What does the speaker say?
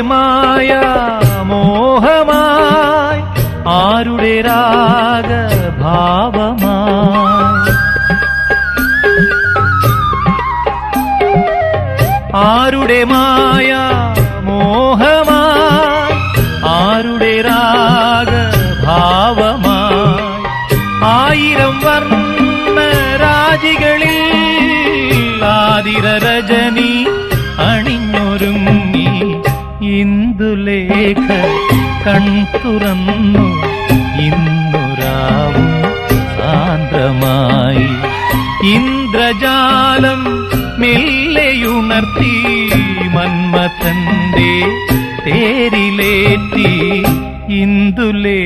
മായ മോഹമായി ആരുടെ രാഗഭാവമായി ആരുടെ മായ മോഹമായി ആരുടെ രാഗഭാവമായി ആയിരം വർണ്ണരാജികളിൽ ആതിരരജനി അണിഞ്ഞൊരുങ്ങി ഇന്ദുലേഖ കൺതുറന്നു ഇന്നുരാവും സാന്ദ്രമായി ഇന്ദ്രജാലം മെല്ലെയുണർത്തി മന്മഥന്റെ തേരിലേറ്റി ഇന്ദുലേ